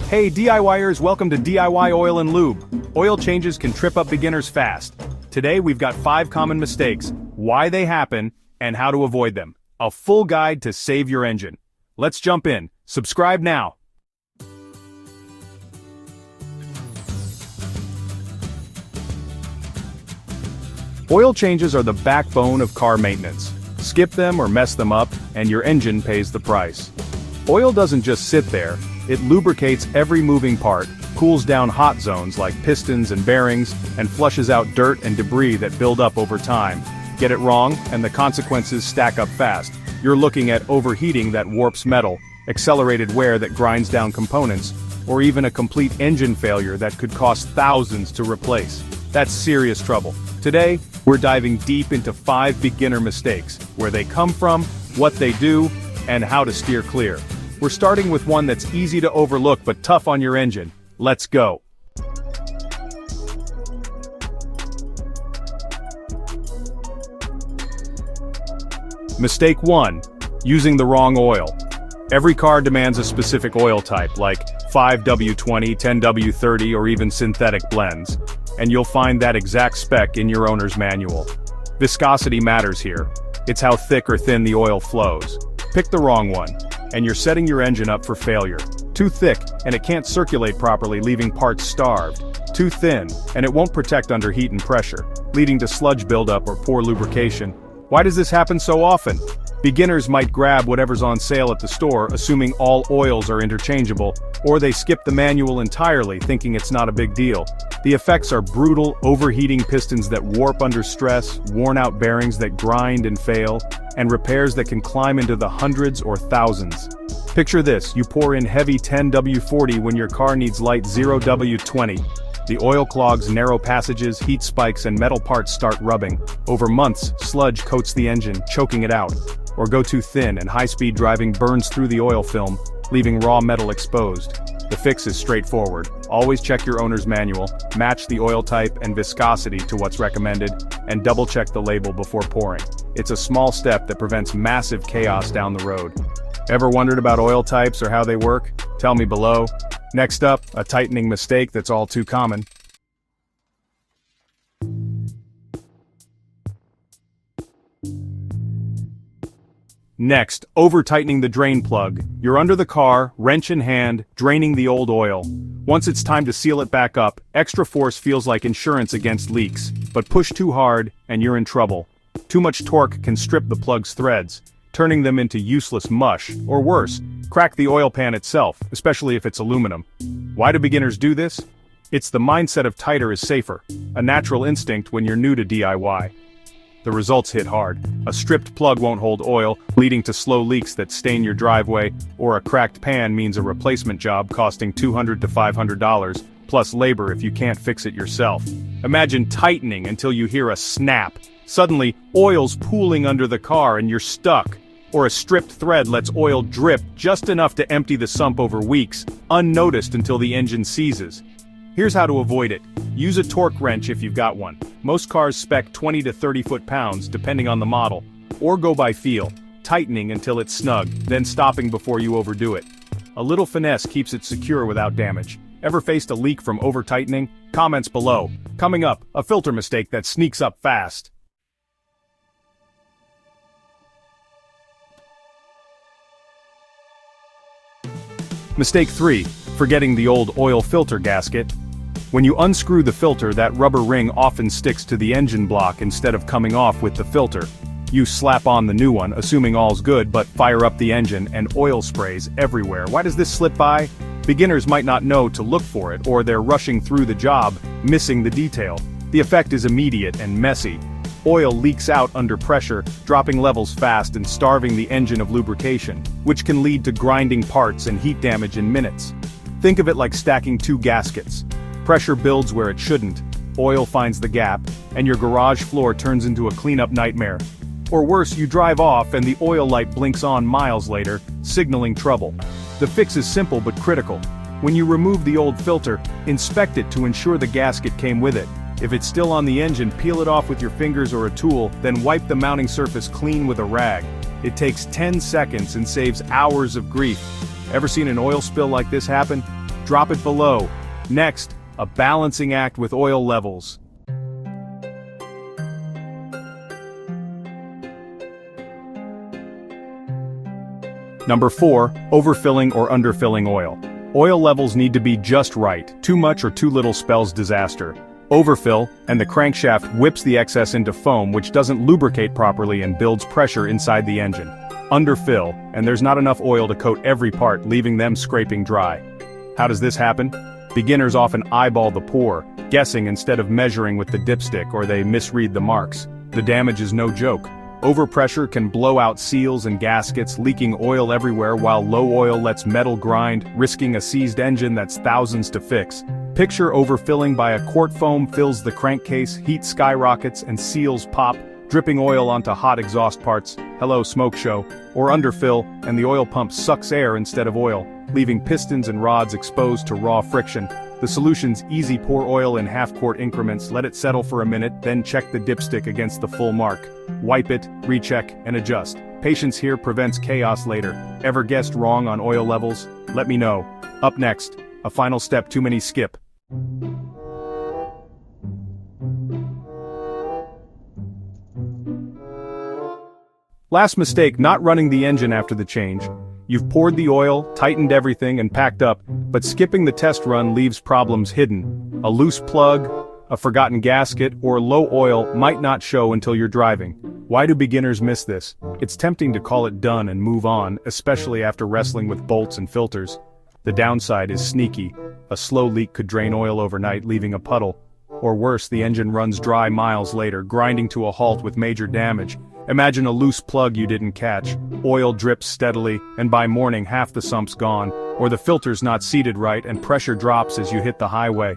Hey DIYers, welcome to DIY Oil and Lube. Oil changes can trip up beginners fast. Today we've got 5 common mistakes, why they happen, and how to avoid them. A full guide to save your engine. Let's jump in. Subscribe now. Oil changes are the backbone of car maintenance. Skip them or mess them up, and your engine pays the price. Oil doesn't just sit there, it lubricates every moving part, cools down hot zones like pistons and bearings, and flushes out dirt and debris that build up over time. Get it wrong, and the consequences stack up fast. You're looking at overheating that warps metal, accelerated wear that grinds down components, or even a complete engine failure that could cost thousands to replace. That's serious trouble. Today, we're diving deep into 5 beginner mistakes, where they come from, what they do, and how to steer clear. We're starting with one that's easy to overlook but tough on your engine. Let's go. Mistake 1. Using the wrong oil. Every car demands a specific oil type, like 5W20, 10W30, or even synthetic blends. And you'll find that exact spec in your owner's manual. Viscosity matters here. It's how thick or thin the oil flows. Pick the wrong one, and you're setting your engine up for failure. Too thick, and it can't circulate properly, leaving parts starved. Too thin, and it won't protect under heat and pressure, leading to sludge buildup or poor lubrication. Why does this happen so often? Beginners might grab whatever's on sale at the store, assuming all oils are interchangeable, or they skip the manual entirely, thinking it's not a big deal. The effects are brutal, overheating pistons that warp under stress, worn-out bearings that grind and fail, and repairs that can climb into the hundreds or thousands. Picture this, you pour in heavy 10W40 when your car needs light 0W20. The oil clogs narrow passages, heat spikes, and metal parts start rubbing. Over months, sludge coats the engine, choking it out. Or go too thin and high-speed driving burns through the oil film, leaving raw metal exposed. The fix is straightforward. Always check your owner's manual, match the oil type and viscosity to what's recommended, and double-check the label before pouring. It's a small step that prevents massive chaos down the road. Ever wondered about oil types or how they work? Tell me below. Next up, a tightening mistake that's all too common. Next, over-tightening the drain plug. You're under the car, wrench in hand, draining the old oil. Once it's time to seal it back up, extra force feels like insurance against leaks. But push too hard, and you're in trouble. Too much torque can strip the plug's threads, turning them into useless mush, or worse, crack the oil pan itself, especially if it's aluminum. Why do beginners do this? It's the mindset of tighter is safer, a natural instinct when you're new to DIY. The results hit hard. A stripped plug won't hold oil, leading to slow leaks that stain your driveway, or a cracked pan means a replacement job costing $200 to $500, plus labor if you can't fix it yourself. Imagine tightening until you hear a snap. Suddenly, oil's pooling under the car and you're stuck. Or a stripped thread lets oil drip just enough to empty the sump over weeks, unnoticed until the engine seizes. Here's how to avoid it. Use a torque wrench if you've got one. Most cars spec 20 to 30 foot-pounds depending on the model. Or go by feel, tightening until it's snug, then stopping before you overdo it. A little finesse keeps it secure without damage. Ever faced a leak from over-tightening? Comments below. Coming up, a filter mistake that sneaks up fast. Mistake 3. Forgetting the old oil filter gasket. When you unscrew the filter, that rubber ring often sticks to the engine block instead of coming off with the filter. You slap on the new one, assuming all's good, but fire up the engine and oil sprays everywhere. Why does this slip by? Beginners might not know to look for it, or they're rushing through the job, missing the detail. The effect is immediate and messy. Oil leaks out under pressure, dropping levels fast and starving the engine of lubrication, which can lead to grinding parts and heat damage in minutes. Think of it like stacking 2 gaskets. Pressure builds where it shouldn't, oil finds the gap, and your garage floor turns into a cleanup nightmare. Or worse, you drive off and the oil light blinks on miles later, signaling trouble. The fix is simple but critical. When you remove the old filter, inspect it to ensure the gasket came with it. If it's still on the engine, peel it off with your fingers or a tool, then wipe the mounting surface clean with a rag. It takes 10 seconds and saves hours of grief. Ever seen an oil spill like this happen? drop it below. Next, a balancing act with oil levels. Number 4, overfilling or underfilling oil. Oil levels need to be just right, too much or too little spells disaster. Overfill, and the crankshaft whips the excess into foam which doesn't lubricate properly and builds pressure inside the engine. Underfill, and there's not enough oil to coat every part, leaving them scraping dry. How does this happen? Beginners often eyeball the pour, guessing instead of measuring with the dipstick, or they misread the marks. The damage is no joke. Overpressure can blow out seals and gaskets, leaking oil everywhere, while low oil lets metal grind, risking a seized engine that's thousands to fix. Picture overfilling by a quart foam fills the crankcase, heat skyrockets, and seals pop, dripping oil onto hot exhaust parts. Hello, smoke show. Or underfill, and the oil pump sucks air instead of oil, leaving pistons and rods exposed to raw friction. The solution's easy: pour oil in half-quart increments, let it settle for a minute, then check the dipstick against the full mark. Wipe it, recheck, and adjust. Patience here prevents chaos later. Ever guessed wrong on oil levels? Let me know. Up next, a final step too many skip. Last mistake: not running the engine after the change. You've poured the oil, tightened everything, and packed up, but skipping the test run leaves problems hidden. A loose plug, a forgotten gasket, or low oil might not show until you're driving. Why do beginners miss this? It's tempting to call it done and move on, especially after wrestling with bolts and filters. The downside is sneaky. A slow leak could drain oil overnight, leaving a puddle. Or worse, the engine runs dry miles later, grinding to a halt with major damage. Imagine a loose plug you didn't catch. Oil drips steadily, and by morning half the sump's gone, or the filter's not seated right and pressure drops as you hit the highway.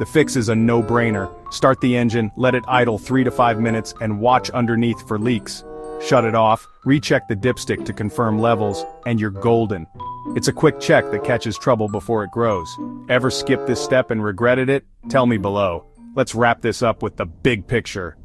The fix is a no-brainer. Start the engine, let it idle 3 to 5 minutes, and watch underneath for leaks. Shut it off, recheck the dipstick to confirm levels, and you're golden. It's a quick check that catches trouble before it grows. Ever skip this step and regretted it? Tell me below. Let's wrap this up with the big picture.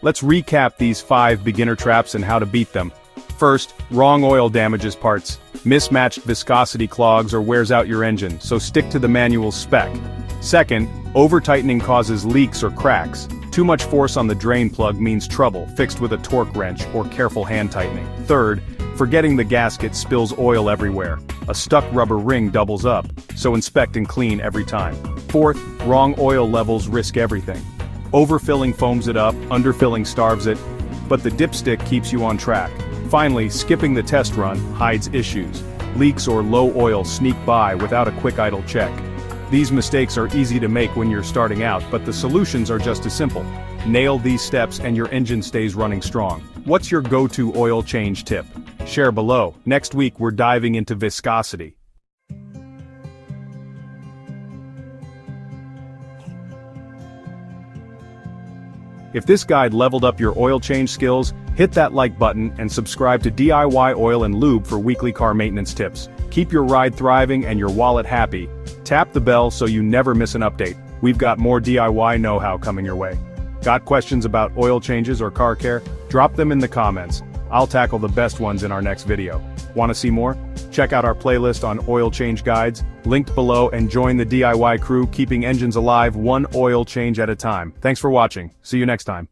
Let's recap these 5 beginner traps and how to beat them. First, wrong oil damages parts. Mismatched viscosity clogs or wears out your engine, so stick to the manual spec. Second, over-tightening causes leaks or cracks. Too much force on the drain plug means trouble, fixed with a torque wrench or careful hand tightening. Third, forgetting the gasket spills oil everywhere. A stuck rubber ring doubles up, so inspect and clean every time. Fourth, wrong oil levels risk everything. Overfilling foams it up, underfilling starves it, but the dipstick keeps you on track. Finally, skipping the test run hides issues. Leaks or low oil sneak by without a quick idle check. These mistakes are easy to make when you're starting out, but the solutions are just as simple. Nail these steps and your engine stays running strong. What's your go-to oil change tip? Share below. Next week we're diving into viscosity. If this guide leveled up your oil change skills, hit that like button and subscribe to DIY Oil and Lube for weekly car maintenance tips. Keep your ride thriving and your wallet happy. Tap the bell so you never miss an update. We've got more DIY know-how coming your way. Got questions about oil changes or car care? Drop them in the comments. I'll tackle the best ones in our next video. Want to see more? Check out our playlist on oil change guides, linked below, and join the DIY crew keeping engines alive one oil change at a time. Thanks for watching. See you next time.